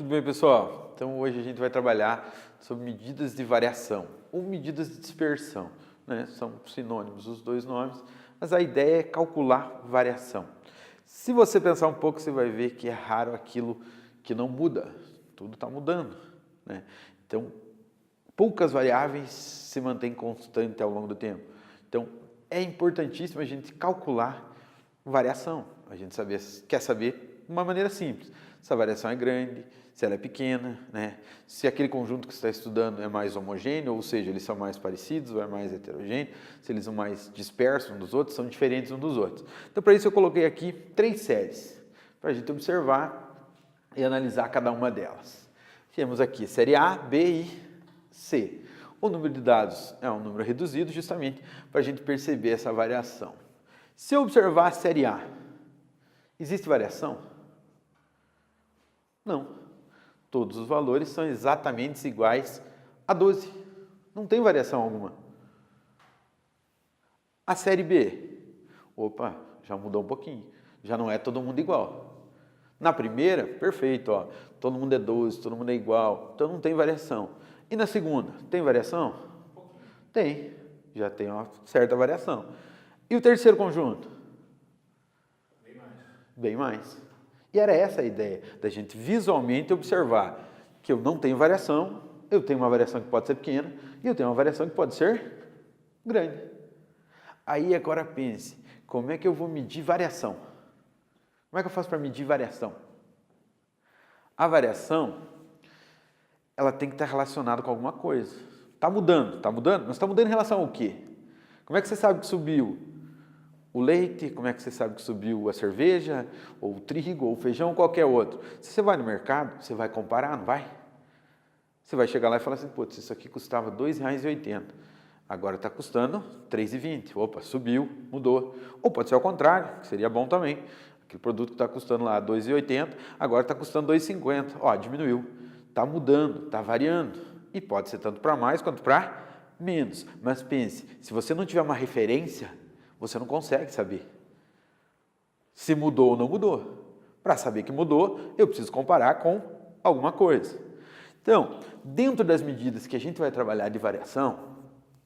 Tudo bem, pessoal? Então hoje a gente vai trabalhar sobre medidas de variação ou medidas de dispersão, né? São sinônimos os dois nomes, mas a ideia é calcular variação. Se você pensar um pouco, você vai ver que é raro aquilo que não muda, tudo está mudando, né? Então, poucas variáveis se mantêm constantes ao longo do tempo. Então, é importantíssimo a gente calcular variação. A gente quer saber de uma maneira simples se a variação é grande, se ela é pequena, né? Se aquele conjunto que você está estudando é mais homogêneo, ou seja, eles são mais parecidos ou é mais heterogêneo, se eles são mais dispersos uns dos outros, são diferentes uns dos outros. Então, para isso eu coloquei aqui 3 séries, para a gente observar e analisar cada uma delas. Temos aqui série A, B e C. O número de dados é um número reduzido justamente para a gente perceber essa variação. Se eu observar a série A, existe variação? Não. Todos os valores são exatamente iguais a 12. Não tem variação alguma. A série B, opa, já mudou um pouquinho. Já não é todo mundo igual. Na primeira, perfeito, ó, todo mundo é 12, todo mundo é igual, então não tem variação. E na segunda, tem variação? Tem, já tem uma certa variação. E o terceiro conjunto? Bem mais. Bem mais. E era essa a ideia, da gente visualmente observar que eu não tenho variação, eu tenho uma variação que pode ser pequena e eu tenho uma variação que pode ser grande. Aí agora pense, como é que eu vou medir variação? Como é que eu faço para medir variação? A variação, ela tem que estar relacionada com alguma coisa. Está mudando, mas está mudando em relação ao quê? Como é que você sabe que subiu o leite? Como é que você sabe que subiu a cerveja, ou o trigo, ou o feijão, ou qualquer outro? Se você vai no mercado, você vai comparar, não vai? Você vai chegar lá e falar assim, putz, isso aqui custava R$ 2,80, agora está custando R$ 3,20. Opa, subiu, mudou. Ou pode ser ao contrário, que seria bom também. Aquele produto que está custando lá R$ 2,80, agora está custando R$ 2,50. Ó, diminuiu. Está mudando, está variando. E pode ser tanto para mais quanto para menos. Mas pense, se você não tiver uma referência, você não consegue saber se mudou ou não mudou. Para saber que mudou, eu preciso comparar com alguma coisa. Então, dentro das medidas que a gente vai trabalhar de variação,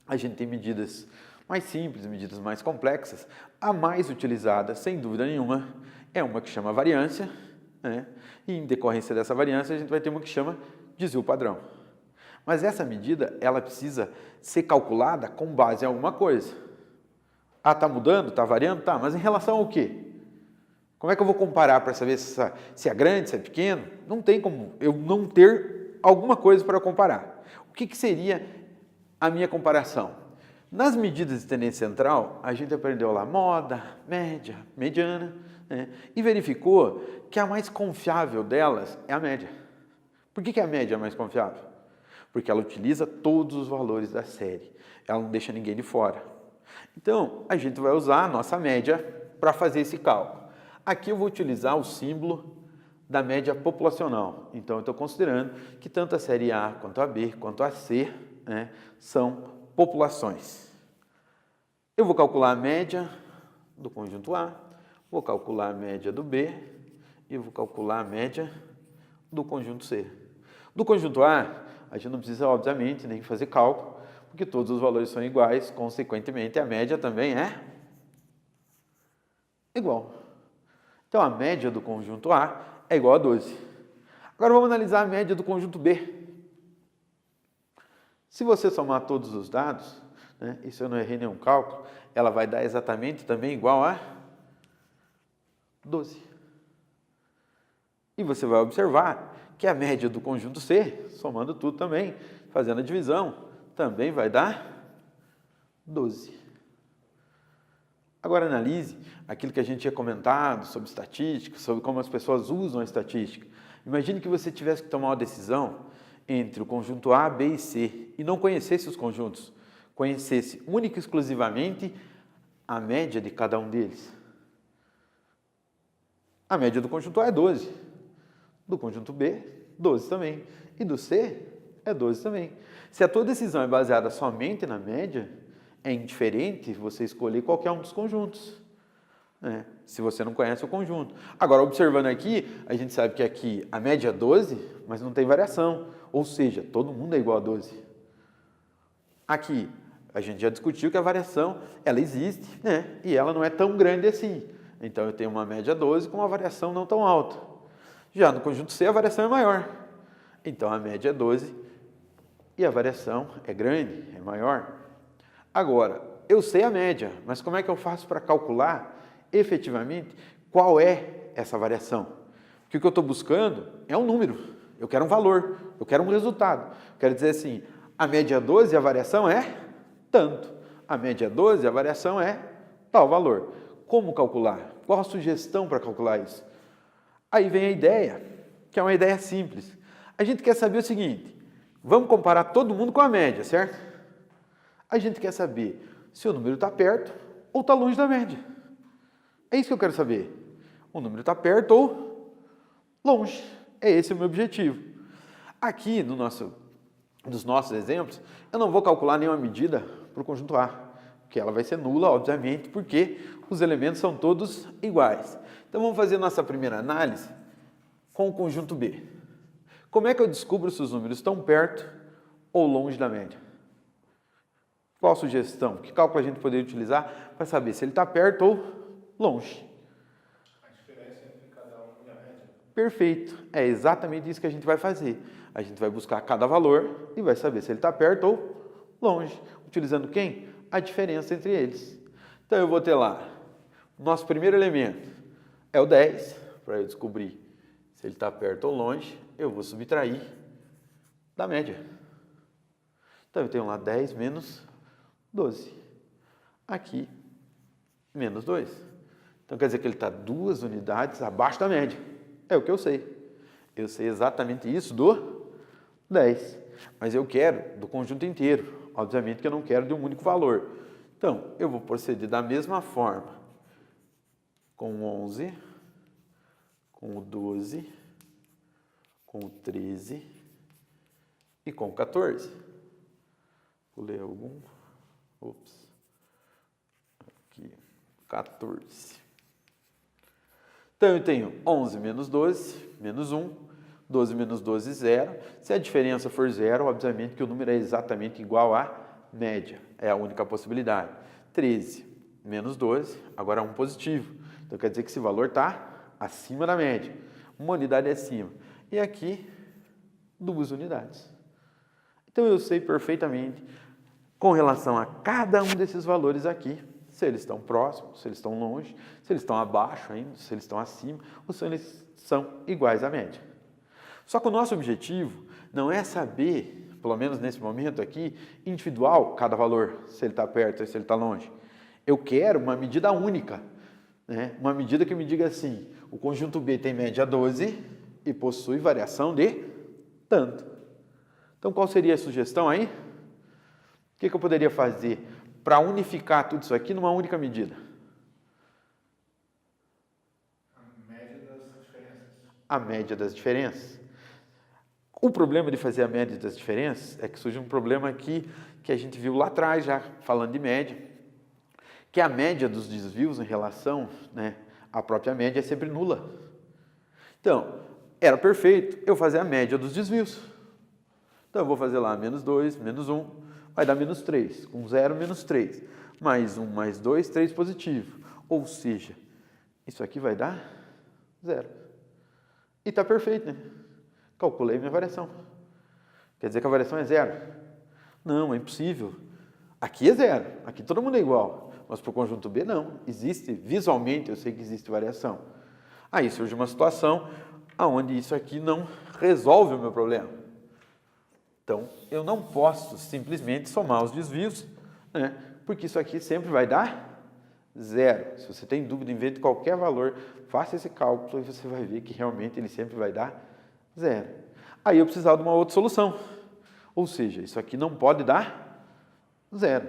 a gente tem medidas mais simples, medidas mais complexas. A mais utilizada, sem dúvida nenhuma, é uma que chama variância, né? E em decorrência dessa variância, a gente vai ter uma que chama desvio padrão. Mas essa medida, ela precisa ser calculada com base em alguma coisa. Ah, está mudando, está variando? Tá, mas em relação ao quê? Como é que eu vou comparar para saber se é grande, se é pequeno? Não tem como eu não ter alguma coisa para comparar. O que seria a minha comparação? Nas medidas de tendência central, a gente aprendeu lá moda, média, mediana, né? E verificou que a mais confiável delas é a média. Por que a média é a mais confiável? Porque ela utiliza todos os valores da série. Ela não deixa ninguém de fora. Então, a gente vai usar a nossa média para fazer esse cálculo. Aqui eu vou utilizar o símbolo da média populacional. Então, eu estou considerando que tanto a série A, quanto a B, quanto a C, né, são populações. Eu vou calcular a média do conjunto A, vou calcular a média do B e vou calcular a média do conjunto C. Do conjunto A, a gente não precisa, obviamente, nem fazer cálculo, porque todos os valores são iguais, consequentemente, a média também é igual. Então, a média do conjunto A é igual a 12. Agora, vamos analisar a média do conjunto B. Se você somar todos os dados, né, e se eu não errei nenhum cálculo, ela vai dar exatamente também igual a 12. E você vai observar que a média do conjunto C, somando tudo também, fazendo a divisão, também vai dar 12. Agora analise aquilo que a gente tinha comentado sobre estatística, sobre como as pessoas usam a estatística. Imagine que você tivesse que tomar uma decisão entre o conjunto A, B e C e não conhecesse os conjuntos, conhecesse única e exclusivamente a média de cada um deles. A média do conjunto A é 12, do conjunto B, 12 também, e do C é 12 também. Se a tua decisão é baseada somente na média, é indiferente você escolher qualquer um dos conjuntos. né? Se você não conhece o conjunto. Agora, observando aqui, a gente sabe que aqui a média é 12, mas não tem variação. Ou seja, todo mundo é igual a 12. Aqui, a gente já discutiu que a variação, ela existe, né? E ela não é tão grande assim. Então, eu tenho uma média 12 com uma variação não tão alta. Já no conjunto C, a variação é maior. Então, a média é 12 e a variação é grande, é maior. Agora, eu sei a média, mas como é que eu faço para calcular efetivamente qual é essa variação? Porque o que eu estou buscando é um número, eu quero um valor, eu quero um resultado. Quero dizer assim, a média é 12 e a variação é tanto. A média é 12 e a variação é tal valor. Como calcular? Qual a sugestão para calcular isso? Aí vem a ideia, que é uma ideia simples. A gente quer saber o seguinte, vamos comparar todo mundo com a média, certo? A gente quer saber se o número está perto ou está longe da média. É isso que eu quero saber. O número está perto ou longe. É esse o meu objetivo. Aqui, nos nossos exemplos, eu não vou calcular nenhuma medida para o conjunto A, porque ela vai ser nula, obviamente, porque os elementos são todos iguais. Então, vamos fazer nossa primeira análise com o conjunto B. Como é que eu descubro se os números estão perto ou longe da média? Qual a sugestão? Que cálculo a gente poderia utilizar para saber se ele está perto ou longe? A diferença entre cada um e a média. Perfeito. É exatamente isso que a gente vai fazer. A gente vai buscar cada valor e vai saber se ele está perto ou longe. Utilizando quem? A diferença entre eles. Então, eu vou ter lá, o nosso primeiro elemento é o 10, para eu descobrir se ele está perto ou longe, eu vou subtrair da média. Então, eu tenho lá 10 menos 12. Aqui, menos 2. Então, quer dizer que ele está 2 unidades abaixo da média. É o que eu sei. Eu sei exatamente isso do 10. Mas eu quero do conjunto inteiro. Obviamente que eu não quero de um único valor. Então, eu vou proceder da mesma forma com o 11, com o 12, com o 13 e com o 14. Vou ler algum. Ops. Aqui, 14. Então, eu tenho 11 menos 12, menos 1. 12 menos 12, 0. Se a diferença for 0, obviamente que o número é exatamente igual à média. É a única possibilidade. 13 menos 12, agora é um positivo. Então, quer dizer que esse valor está acima da média. Uma unidade acima. E aqui, 2 unidades. Então, eu sei perfeitamente, com relação a cada um desses valores aqui, se eles estão próximos, se eles estão longe, se eles estão abaixo ainda, se eles estão acima, ou se eles são iguais à média. Só que o nosso objetivo não é saber, pelo menos nesse momento aqui, individual, cada valor, se ele está perto ou se ele está longe. Eu quero uma medida única, né? Uma medida que me diga assim, o conjunto B tem média 12 e possui variação de tanto. Então, qual seria a sugestão aí? O que eu poderia fazer para unificar tudo isso aqui numa única medida? A média das diferenças. A média das diferenças. O problema de fazer a média das diferenças é que surge um problema aqui que a gente viu lá atrás já, falando de média, que a média dos desvios em relação, né, à própria média é sempre nula. Então, era perfeito eu fazer a média dos desvios. Então, eu vou fazer lá menos 2, menos 1, vai dar menos 3. Com 0, menos 3. Mais 1, mais 2, 3 positivo. Ou seja, isso aqui vai dar 0. E está perfeito, né? Calculei minha variação. Quer dizer que a variação é 0? Não, é impossível. Aqui é 0, aqui todo mundo é igual. Mas para o conjunto B, não. Existe, visualmente, eu sei que existe variação. Aí surge uma situação onde isso aqui não resolve o meu problema. Então, eu não posso simplesmente somar os desvios, né? Porque isso aqui sempre vai dar 0. Se você tem dúvida, invente qualquer valor, faça esse cálculo e você vai ver que realmente ele sempre vai dar 0. Aí eu precisava de uma outra solução. Ou seja, isso aqui não pode dar 0.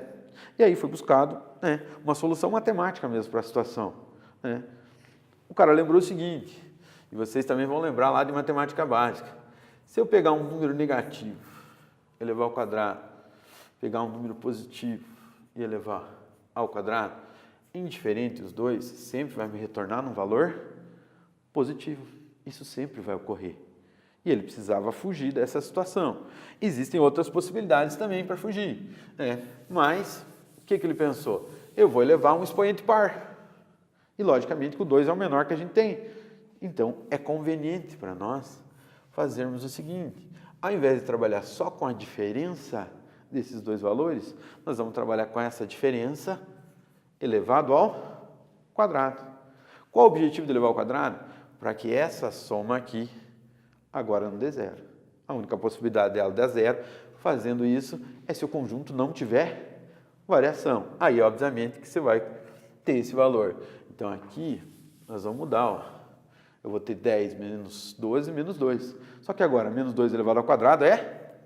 E aí foi buscado, né, uma solução matemática mesmo para a situação, né? O cara lembrou o seguinte, e vocês também vão lembrar lá de matemática básica. Se eu pegar um número negativo, elevar ao quadrado, pegar um número positivo e elevar ao quadrado, indiferente os dois, sempre vai me retornar num valor positivo. Isso sempre vai ocorrer. E ele precisava fugir dessa situação. Existem outras possibilidades também para fugir, né? Mas, o que ele pensou? Eu vou elevar um expoente par. E, logicamente, que o 2 é o menor que a gente tem. Então, é conveniente para nós fazermos o seguinte. Ao invés de trabalhar só com a diferença desses dois valores, nós vamos trabalhar com essa diferença elevado ao quadrado. Qual o objetivo de elevar ao quadrado? Para que essa soma aqui agora não dê zero. A única possibilidade dela dar zero, fazendo isso, é se o conjunto não tiver variação. Aí, obviamente, que você vai ter esse valor. Então, aqui, nós vamos mudar, ó. Eu vou ter 10 menos 12 menos 2. Só que agora, menos 2 elevado ao quadrado é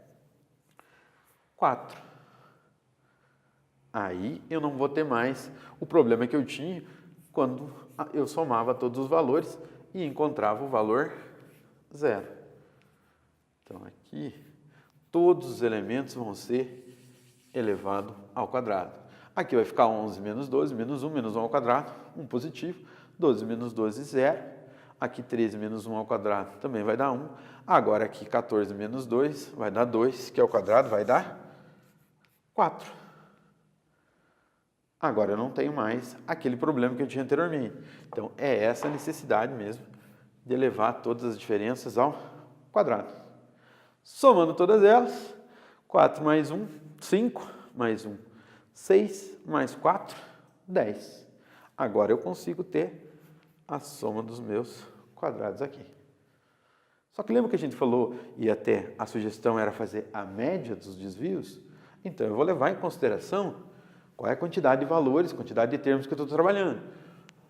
4. Aí, eu não vou ter mais o problema que eu tinha quando eu somava todos os valores e encontrava o valor zero. Então, aqui, todos os elementos vão ser elevado ao quadrado. Aqui vai ficar 11 menos 12, menos 1, menos 1 ao quadrado, 1 positivo. 12 menos 12, 0. Aqui 13 menos 1 ao quadrado também vai dar 1. Agora aqui 14 menos 2 vai dar 2, que ao quadrado vai dar 4. Agora eu não tenho mais aquele problema que eu tinha anteriormente. Então, é essa a necessidade mesmo de elevar todas as diferenças ao quadrado. Somando todas elas, 4 mais 1, 5, mais 1, 6, mais 4, 10. Agora eu consigo ter a soma dos meus quadrados aqui. Só que lembra que a gente falou, e até a sugestão era fazer a média dos desvios? Então, eu vou levar em consideração qual é a quantidade de valores, quantidade de termos que eu estou trabalhando.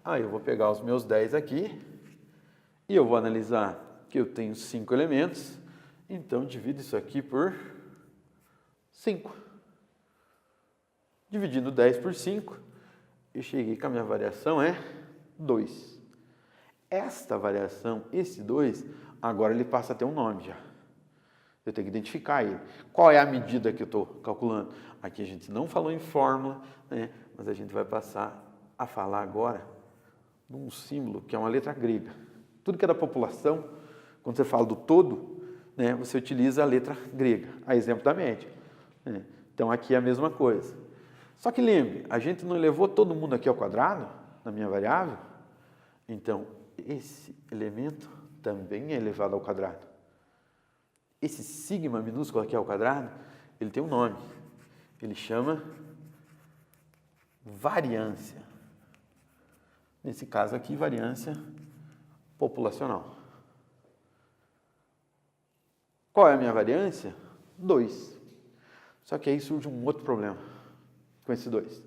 Aí eu vou pegar os meus 10 aqui e eu vou analisar que eu tenho 5 elementos, então divido isso aqui por 5. Dividindo 10 por 5, eu cheguei que a minha variação é 2. Esta variação, esse 2, agora ele passa a ter um nome já. Eu tenho que identificar ele. Qual é a medida que eu estou calculando? Aqui a gente não falou em fórmula, né? Mas a gente vai passar a falar agora de um símbolo que é uma letra grega. Tudo que é da população, quando você fala do todo, né, você utiliza a letra grega, a exemplo da média. Né? Então aqui é a mesma coisa. Só que lembre, a gente não elevou todo mundo aqui ao quadrado, na minha variável, então esse elemento também é elevado ao quadrado. Esse sigma minúsculo aqui ao quadrado, ele tem um nome. Ele chama variância. Nesse caso aqui, variância populacional. Qual é a minha variância? 2. Só que aí surge um outro problema com esse 2.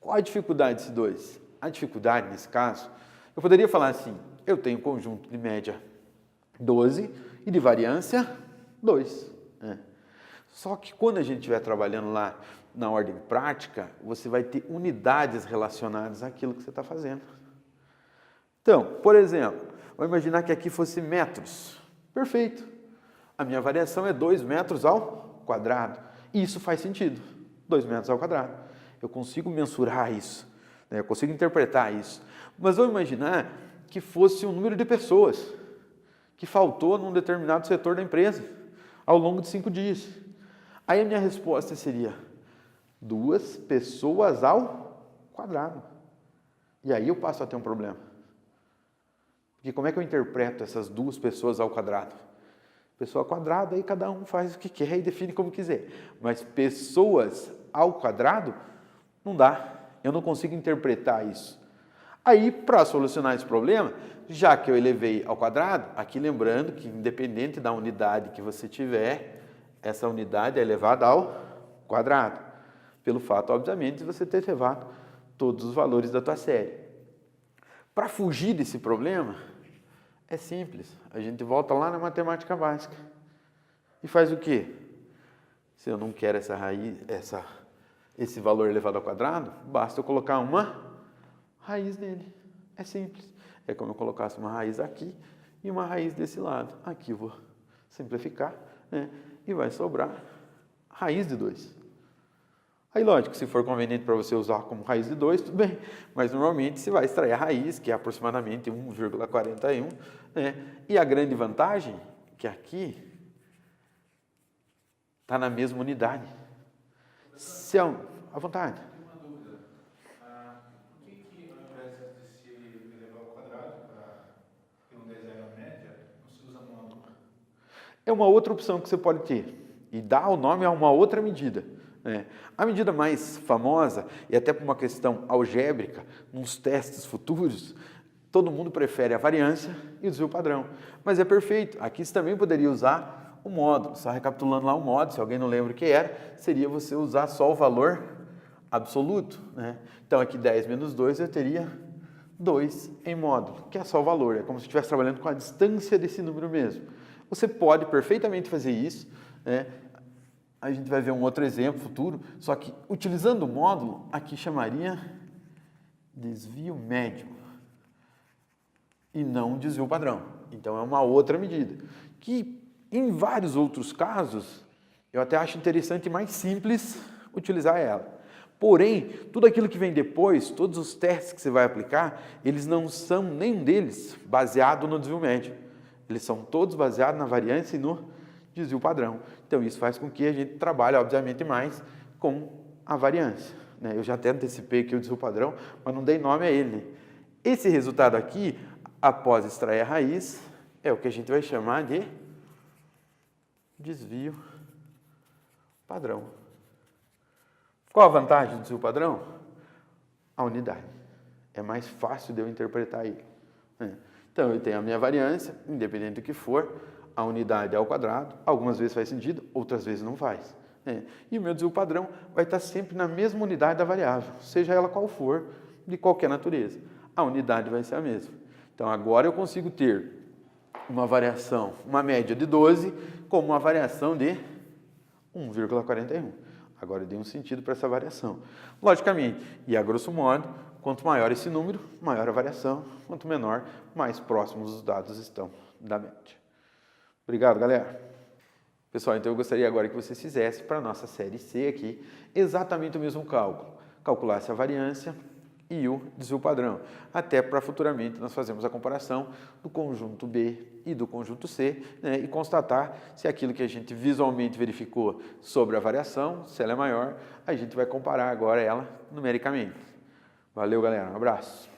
Qual a dificuldade desse 2? A dificuldade, nesse caso, eu poderia falar assim, eu tenho um conjunto de média 12 e de variância 2. Né? Só que quando a gente estiver trabalhando lá na ordem prática, você vai ter unidades relacionadas àquilo que você está fazendo. Então, por exemplo, vou imaginar que aqui fosse metros. Perfeito. A minha variação é 2 metros ao quadrado. E isso faz sentido. 2 metros ao quadrado. Eu consigo mensurar isso. Né? Eu consigo interpretar isso. Mas vou imaginar que fosse um número de pessoas que faltou num determinado setor da empresa ao longo de 5 dias. Aí a minha resposta seria 2 pessoas ao quadrado. E aí eu passo a ter um problema. Porque como é que eu interpreto essas 2 pessoas ao quadrado? Pessoa ao quadrado, aí cada um faz o que quer e define como quiser. Mas pessoas ao quadrado, não dá. Eu não consigo interpretar isso. Aí, para solucionar esse problema, já que eu elevei ao quadrado, aqui lembrando que independente da unidade que você tiver, essa unidade é elevada ao quadrado. Pelo fato, obviamente, de você ter elevado todos os valores da tua série. Para fugir desse problema, é simples. A gente volta lá na matemática básica. E faz o quê? Se eu não quero essa raiz, esse valor elevado ao quadrado, basta eu colocar uma raiz nele. É simples. É como eu colocasse uma raiz aqui e uma raiz desse lado. Aqui eu vou simplificar, né? E vai sobrar raiz de 2. Aí, lógico, se for conveniente para você usar como raiz de 2, tudo bem, mas normalmente você vai extrair a raiz, que é aproximadamente 1,41, né? E a grande vantagem é que aqui está na mesma unidade. Se é à vontade. Uma dúvida. Por que ao invés de se elevar ao quadrado para ter um desenho média, não se usa módulo? É uma outra opção que você pode ter e dá o nome a uma outra medida. A medida mais famosa, e até por uma questão algébrica, nos testes futuros, todo mundo prefere a variância e o desvio padrão. Mas é perfeito. Aqui você também poderia usar o módulo. Só recapitulando lá o módulo, se alguém não lembra o que era, seria você usar só o valor absoluto. Então aqui 10 menos 2 eu teria 2 em módulo, que é só o valor. É como se estivesse trabalhando com a distância desse número mesmo. Você pode perfeitamente fazer isso. A gente vai ver um outro exemplo futuro, só que utilizando o módulo, aqui chamaria desvio médio e não desvio padrão. Então é uma outra medida, que em vários outros casos, eu até acho interessante e mais simples utilizar ela. Porém, tudo aquilo que vem depois, todos os testes que você vai aplicar, eles não são nenhum deles baseado no desvio médio. Eles são todos baseados na variância e no desvio padrão. Então, isso faz com que a gente trabalhe, obviamente, mais com a variância. Eu já até antecipei aqui o desvio padrão, mas não dei nome a ele. Esse resultado aqui, após extrair a raiz, é o que a gente vai chamar de desvio padrão. Qual a vantagem do desvio padrão? A unidade. É mais fácil de eu interpretar ele. Então, eu tenho a minha variância, independente do que for, a unidade é ao quadrado, algumas vezes faz sentido, outras vezes não faz. E o meu desvio padrão vai estar sempre na mesma unidade da variável, seja ela qual for, de qualquer natureza. A unidade vai ser a mesma. Então, agora eu consigo ter uma variação, uma média de 12, como uma variação de 1,41. Agora eu dei um sentido para essa variação. Logicamente, e a grosso modo, quanto maior esse número, maior a variação, quanto menor, mais próximos os dados estão da média. Obrigado, galera. Pessoal, então eu gostaria agora que vocês fizessem para a nossa série C aqui exatamente o mesmo cálculo. Calculasse a variância e o desvio padrão. Até para futuramente nós fazermos a comparação do conjunto B e do conjunto C, e constatar se aquilo que a gente visualmente verificou sobre a variação, se ela é maior, a gente vai comparar agora ela numericamente. Valeu, galera. Um abraço.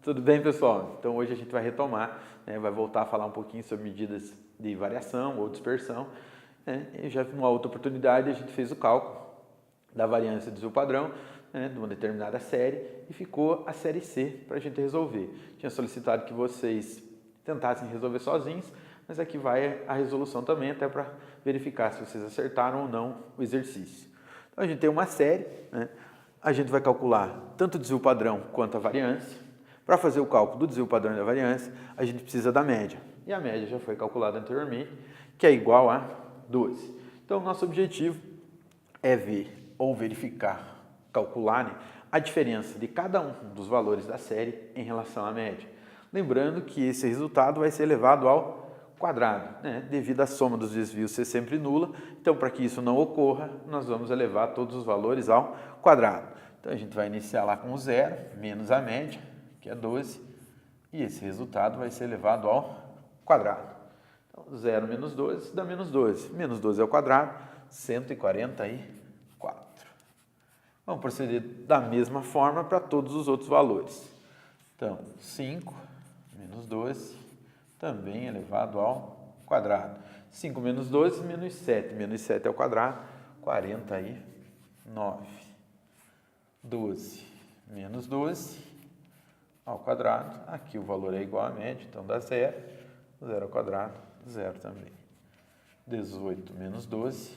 Tudo bem, pessoal? Então hoje a gente vai retomar, vai voltar a falar um pouquinho sobre medidas de variação ou dispersão. E já numa outra oportunidade a gente fez o cálculo da variância do desvio padrão, de uma determinada série, e ficou a série C para a gente resolver. Tinha solicitado que vocês tentassem resolver sozinhos, mas aqui vai a resolução também, até para verificar se vocês acertaram ou não o exercício. Então a gente tem uma série, a gente vai calcular tanto o desvio padrão quanto a variância. Para fazer o cálculo do desvio padrão e da variância, a gente precisa da média. E a média já foi calculada anteriormente, que é igual a 12. Então, o nosso objetivo é ver ou verificar, calcular a diferença de cada um dos valores da série em relação à média. Lembrando que esse resultado vai ser elevado ao quadrado, devido à soma dos desvios ser sempre nula. Então, para que isso não ocorra, nós vamos elevar todos os valores ao quadrado. Então, a gente vai iniciar lá com o zero, menos a média, que é 12, e esse resultado vai ser elevado ao quadrado. Então, 0 menos 12 dá menos 12. Menos 12 ao quadrado, 144. Vamos proceder da mesma forma para todos os outros valores. Então, 5 menos 12, também elevado ao quadrado. 5 menos 12, menos 7. Menos 7 ao quadrado, 49. 12 menos 12 ao quadrado, aqui o valor é igual à média, então dá 0, 0 ao quadrado, 0 também. 18 menos 12,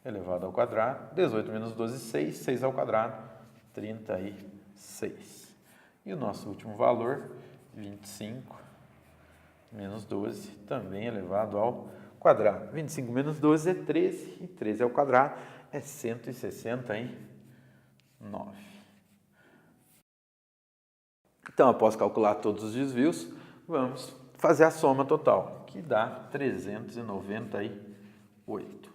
elevado ao quadrado, 18 menos 12, 6, 6 ao quadrado, 36. E o nosso último valor, 25 menos 12, também elevado ao quadrado. 25 menos 12 é 13, e 13 ao quadrado é 169. Então, após calcular todos os desvios, vamos fazer a soma total, que dá 398.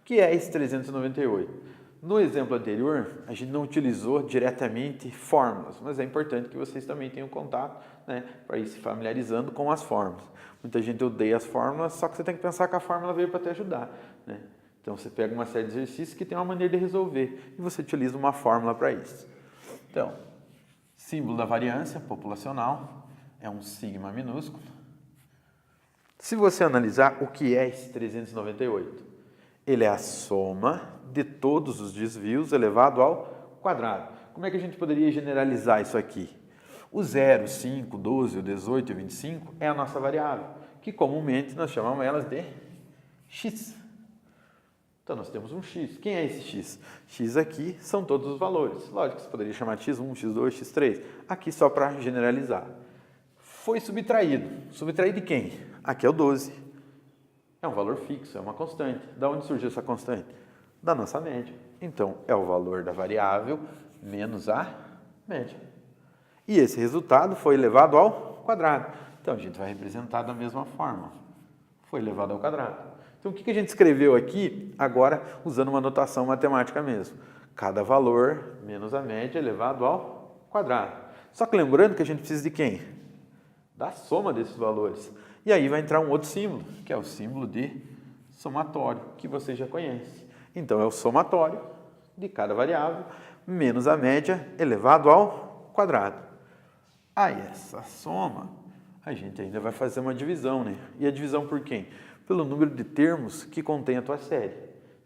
que é esse 398? No exemplo anterior, a gente não utilizou diretamente fórmulas, mas é importante que vocês também tenham contato, né, para ir se familiarizando com as fórmulas. Muita gente odeia as fórmulas, só que você tem que pensar que a fórmula veio para te ajudar, né? Então você pega uma série de exercícios que tem uma maneira de resolver e você utiliza uma fórmula para isso. Então, símbolo da variância populacional é um sigma minúsculo. Se você analisar o que é esse 398, ele é a soma de todos os desvios elevado ao quadrado. Como é que a gente poderia generalizar isso aqui? O 0, 5, 12, o 18 e o 25 é a nossa variável, que comumente nós chamamos elas de x. Então nós temos um x. Quem é esse x? X aqui são todos os valores. Lógico que você poderia chamar de x1, x2, x3. Aqui só para generalizar. Foi subtraído. Subtraído de quem? Aqui é o 12. É um valor fixo, é uma constante. Da onde surgiu essa constante? Da nossa média. Então, é o valor da variável menos a média. E esse resultado foi elevado ao quadrado. Então, a gente vai representar da mesma forma. Foi elevado ao quadrado. Então, o que a gente escreveu aqui, agora, usando uma notação matemática mesmo? Cada valor menos a média elevado ao quadrado. Só que lembrando que a gente precisa de quem? Da soma desses valores. E aí vai entrar um outro símbolo, que é o símbolo de somatório, que você já conhece. Então, é o somatório de cada variável menos a média elevado ao quadrado. Aí, essa soma, a gente ainda vai fazer uma divisão, né? E a divisão por quem? Pelo número de termos que contém a tua série.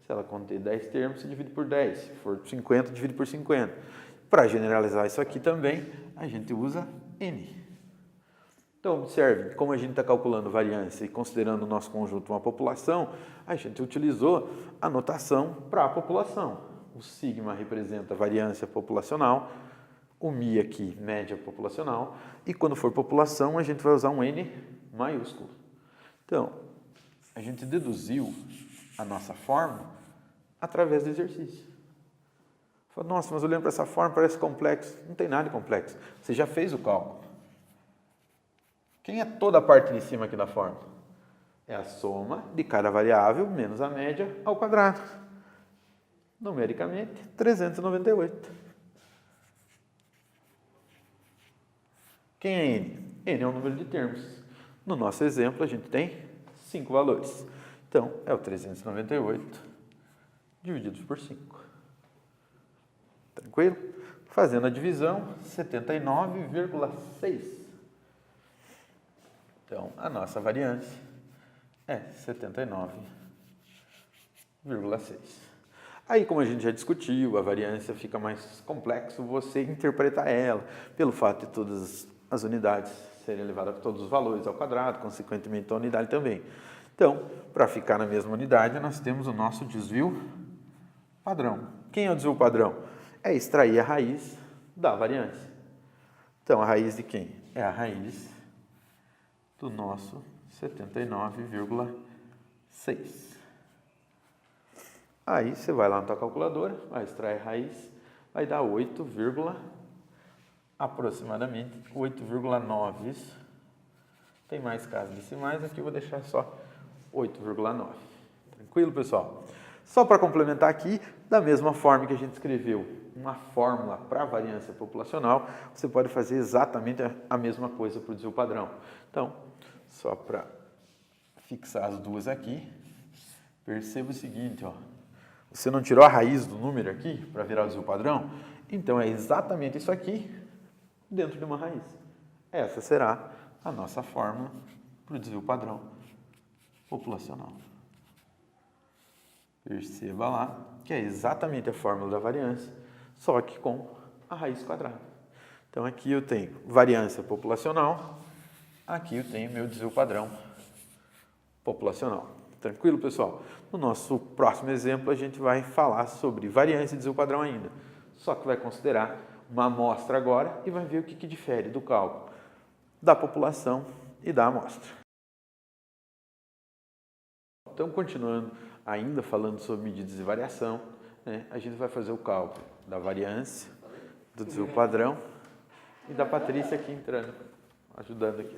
Se ela contém 10 termos, você divide por 10. Se for 50, divide por 50. Para generalizar isso aqui também, a gente usa N. Então, observe, como a gente está calculando variância e considerando o nosso conjunto uma população, a gente utilizou a notação para a população. O sigma representa a variância populacional, o mi aqui, média populacional, e quando for população, a gente vai usar um N maiúsculo. Então, a gente deduziu a nossa fórmula através do exercício. Fala, nossa, mas olhando para essa forma parece complexo. Não tem nada de complexo. Você já fez o cálculo. Quem é toda a parte de cima aqui da fórmula? É a soma de cada variável menos a média ao quadrado. Numericamente, 398. Quem é N? N é o número de termos. No nosso exemplo, a gente tem 5 valores. Então, é o 398 dividido por 5. Tranquilo? Fazendo a divisão, 79,6. Então, a nossa variância é 79,6. Aí, como a gente já discutiu, a variância fica mais complexo você interpretar ela, pelo fato de todas as unidades serem elevadas a todos os valores ao quadrado, consequentemente a unidade também. Então, para ficar na mesma unidade, nós temos o nosso desvio padrão. Quem é o desvio padrão? É extrair a raiz da variância. Então, a raiz de quem? É a raiz do nosso 79,6. Aí você vai lá na tua calculadora, vai extrair a raiz, vai dar aproximadamente 8,9. Tem mais casas decimais, aqui eu vou deixar só 8,9. Tranquilo, pessoal? Só para complementar aqui, da mesma forma que a gente escreveu uma fórmula para a variância populacional, você pode fazer exatamente a mesma coisa para o desvio padrão. Então, só para fixar as duas aqui, perceba o seguinte, ó. Você não tirou a raiz do número aqui para virar o desvio padrão? Então, é exatamente isso aqui dentro de uma raiz. Essa será a nossa fórmula para o desvio padrão populacional. Perceba lá que é exatamente a fórmula da variância, só que com a raiz quadrada. Então, aqui eu tenho variância populacional, aqui eu tenho meu desvio padrão populacional. Tranquilo, pessoal? No nosso próximo exemplo, a gente vai falar sobre variância e desvio padrão ainda. Só que vai considerar uma amostra agora e vai ver o que difere do cálculo da população e da amostra. Então, continuando ainda falando sobre medidas de variação, né, a gente vai fazer o cálculo da variância, do desvio padrão e da Patrícia aqui entrando, ajudando aqui.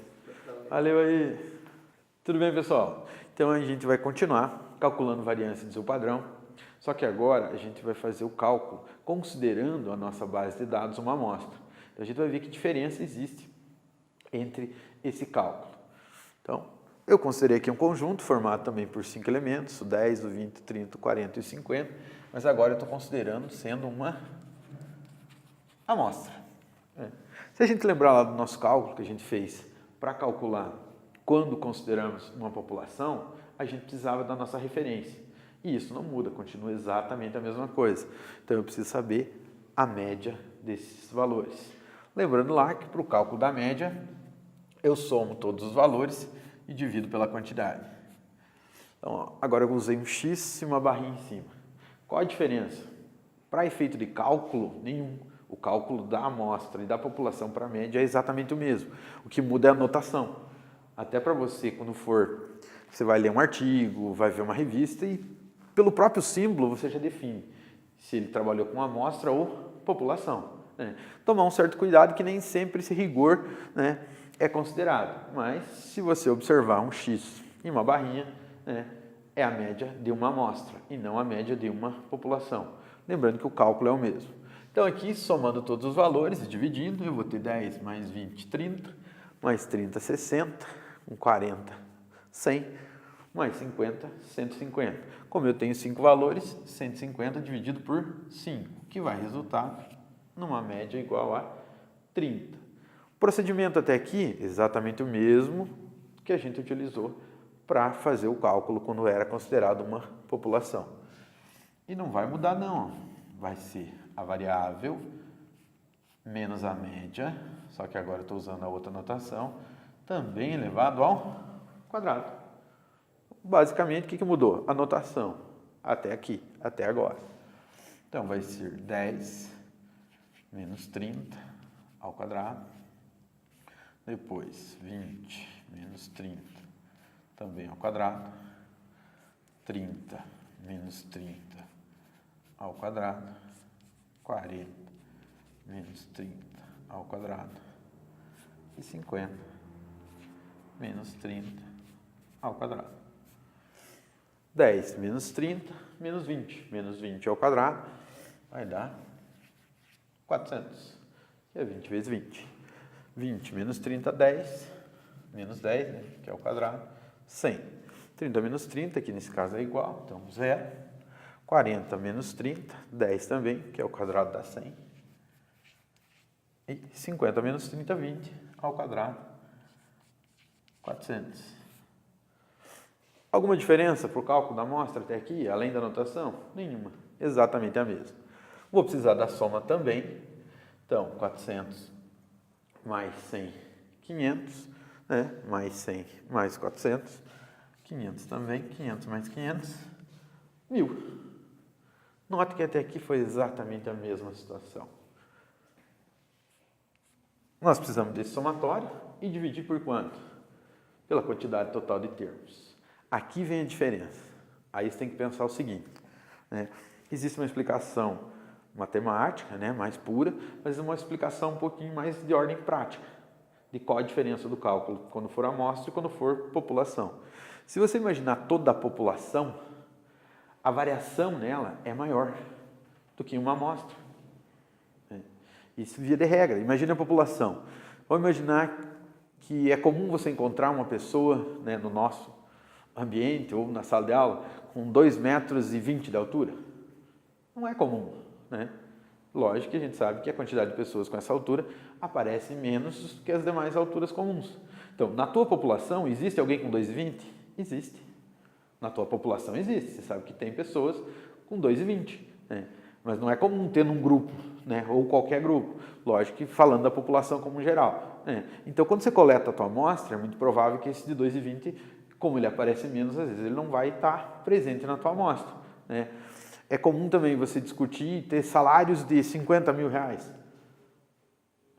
Valeu aí! Tudo bem, pessoal? Então, a gente vai continuar calculando variância de seu padrão. Só que agora a gente vai fazer o cálculo considerando a nossa base de dados uma amostra. Então a gente vai ver que diferença existe entre esse cálculo. Então, eu considerei aqui um conjunto formado também por 5 elementos, o 10, o 20, o 30, o 40 e o 50, mas agora eu estou considerando sendo uma amostra. Se a gente lembrar lá do nosso cálculo que a gente fez para calcular quando consideramos uma população, a gente precisava da nossa referência. E isso não muda, continua exatamente a mesma coisa. Então eu preciso saber a média desses valores. Lembrando lá que para o cálculo da média, eu somo todos os valores e divido pela quantidade. Então, ó, agora eu usei um X e uma barrinha em cima. Qual a diferença? Para efeito de cálculo, nenhum. O cálculo da amostra e da população para a média é exatamente o mesmo. O que muda é a notação. Até para você, quando for, você vai ler um artigo, vai ver uma revista e pelo próprio símbolo você já define se ele trabalhou com amostra ou população. Né? Tomar um certo cuidado que nem sempre esse rigor, né, é considerado. Mas se você observar um X e uma barrinha, né, é a média de uma amostra e não a média de uma população. Lembrando que o cálculo é o mesmo. Então aqui, somando todos os valores e dividindo, eu vou ter 10 mais 20, 30, mais 30, 60, com 40, 100, mais 50, 150. Como eu tenho 5 valores, 150 dividido por 5, que vai resultar numa média igual a 30. O procedimento até aqui é exatamente o mesmo que a gente utilizou para fazer o cálculo quando era considerado uma população. E não vai mudar não, vai ser a variável menos a média, só que agora eu estou usando a outra notação, também elevado ao quadrado. Basicamente, o que mudou? A notação, até aqui, até agora. Então, vai ser 10 menos 30 ao quadrado, depois 20 menos 30 também ao quadrado, 30 menos 30 ao quadrado, 40 menos 30 ao quadrado e 50 menos 30 ao quadrado. 10 menos 30 menos 20. Menos 20 ao quadrado vai dar 400. Que é 20 vezes 20. 20 menos 30, 10. Menos 10, né, que é o quadrado, 100. 30 menos 30, que nesse caso é igual, então 0. 40 menos 30, 10 também, que é o quadrado dá 100. E 50 menos 30, 20, ao quadrado, 400. Alguma diferença para o cálculo da amostra até aqui, além da notação? Nenhuma, exatamente a mesma. Vou precisar da soma também. Então, 400 mais 100, 500, né? Mais 100 mais 400, 500 também, 500 mais 500, 1000. Note que até aqui foi exatamente a mesma situação. Nós precisamos desse somatório e dividir por quanto? Pela quantidade total de termos. Aqui vem a diferença. Aí você tem que pensar o seguinte, né? Existe uma explicação matemática, né, mais pura, mas uma explicação um pouquinho mais de ordem prática, de qual a diferença do cálculo quando for amostra e quando for população. Se você imaginar toda a população, a variação nela é maior do que uma amostra. Isso via de regra. Imagine a população. Vamos imaginar que é comum você encontrar uma pessoa, né, no nosso ambiente ou na sala de aula com 2,20 metros de altura. Não é comum, né? Lógico que a gente sabe que a quantidade de pessoas com essa altura aparece menos que as demais alturas comuns. Então, na tua população, existe alguém com 2,20? Existe. Na tua população existe. Você sabe que tem pessoas com 2,20, né? Mas não é comum ter num grupo, né, ou qualquer grupo. Lógico que falando da população como geral, né? Então, quando você coleta a tua amostra, é muito provável que esse de 2,20, como ele aparece menos, às vezes ele não vai estar presente na tua amostra, né? É comum também você discutir e ter salários de 50 mil reais.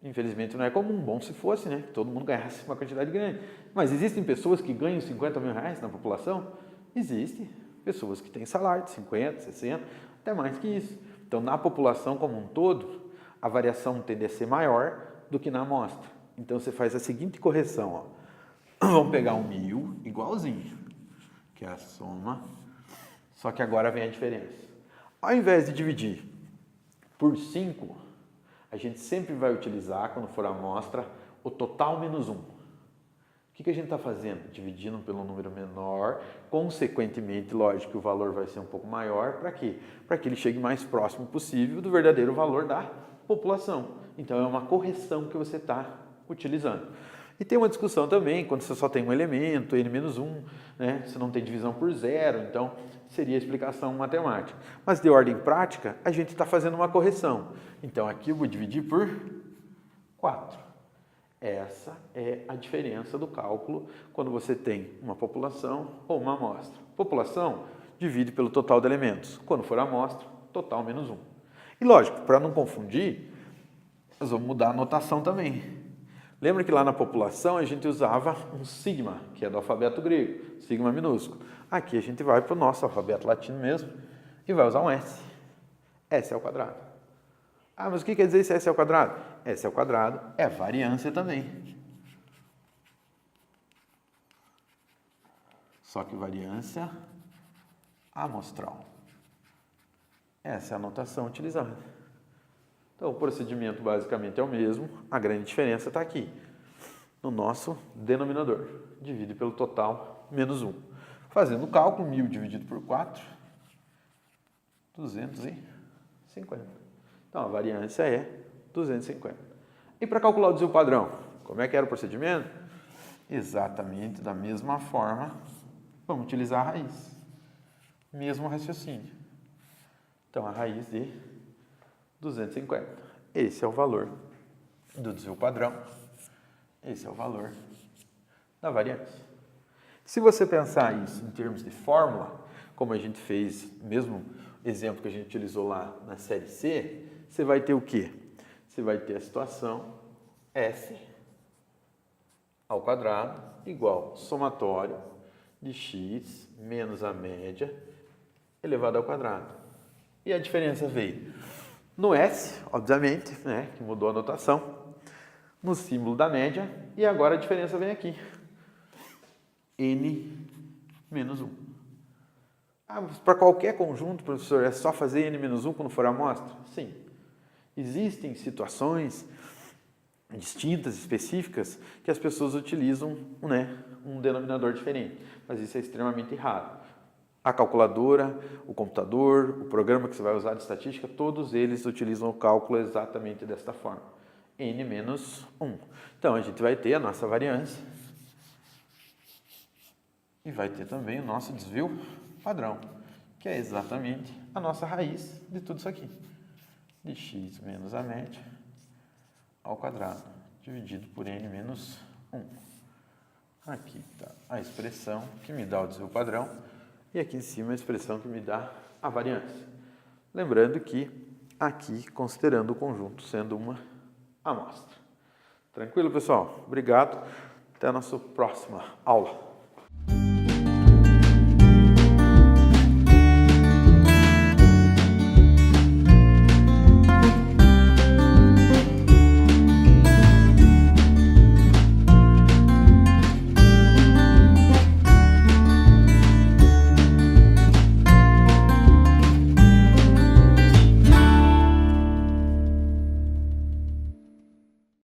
Infelizmente não é comum, bom se fosse, né? Que todo mundo ganhasse uma quantidade grande. Mas existem pessoas que ganham 50 mil reais na população? Existe. Pessoas que têm salário de 50, 60, até mais que isso. Então, na população como um todo, a variação tende a ser maior do que na amostra. Então, você faz a seguinte correção, ó. Vamos pegar um 1000 igualzinho, que é a soma Só que agora vem a diferença. Ao invés de dividir por 5, a gente sempre vai utilizar, quando for a amostra, o total menos 1. O que a gente está fazendo? Dividindo pelo número menor, consequentemente, lógico que o valor vai ser um pouco maior, para quê? Para que ele chegue mais próximo possível do verdadeiro valor da população. Então, é uma correção que você está utilizando. E tem uma discussão também, quando você só tem um elemento, n-1, né? Você não tem divisão por 0, então seria a explicação matemática. Mas de ordem prática, a gente está fazendo uma correção. Então, aqui eu vou dividir por 4. Essa é a diferença do cálculo quando você tem uma população ou uma amostra. População divide pelo total de elementos. Quando for amostra, total menos 1. E lógico, para não confundir, nós vamos mudar a notação também. Lembra que lá na população a gente usava um sigma, que é do alfabeto grego, sigma minúsculo. Aqui a gente vai para o nosso alfabeto latino mesmo e vai usar um S. S ao quadrado. Ah, mas o que quer dizer esse S ao quadrado? S ao quadrado é variância também. Só que variância amostral. Essa é a notação utilizada. Então, o procedimento basicamente é o mesmo, a grande diferença está aqui, no nosso denominador. Divide pelo total menos 1. Fazendo o cálculo, 1.000 dividido por 4, 250. Então, a variância é 250. E para calcular o desvio padrão, como é que era o procedimento? Exatamente da mesma forma, vamos utilizar a raiz. Mesmo raciocínio. Então, a raiz de 250. Esse é o valor do desvio padrão. Esse é o valor da variância. Se você pensar isso em termos de fórmula, como a gente fez, mesmo exemplo que a gente utilizou lá na série C, você vai ter o quê? Você vai ter a situação S ao quadrado igual somatório de x menos a média elevado ao quadrado. E a diferença veio no S, obviamente, né, que mudou a notação, no símbolo da média, e agora a diferença vem aqui. N menos 1. Ah, para qualquer conjunto, professor, é só fazer N menos 1 quando for a amostra? Sim. Existem situações distintas, específicas, que as pessoas utilizam, né, um denominador diferente, mas isso é extremamente raro. A calculadora, o computador, o programa que você vai usar de estatística, todos eles utilizam o cálculo exatamente desta forma. N menos 1. Então, a gente vai ter a nossa variância e vai ter também o nosso desvio padrão, que é exatamente a nossa raiz de tudo isso aqui. De x menos a média ao quadrado, dividido por n menos 1. Aqui está a expressão que me dá o desvio padrão. E aqui em cima a expressão que me dá a variância. Lembrando que aqui, considerando o conjunto sendo uma amostra. Tranquilo, pessoal? Obrigado. Até a nossa próxima aula.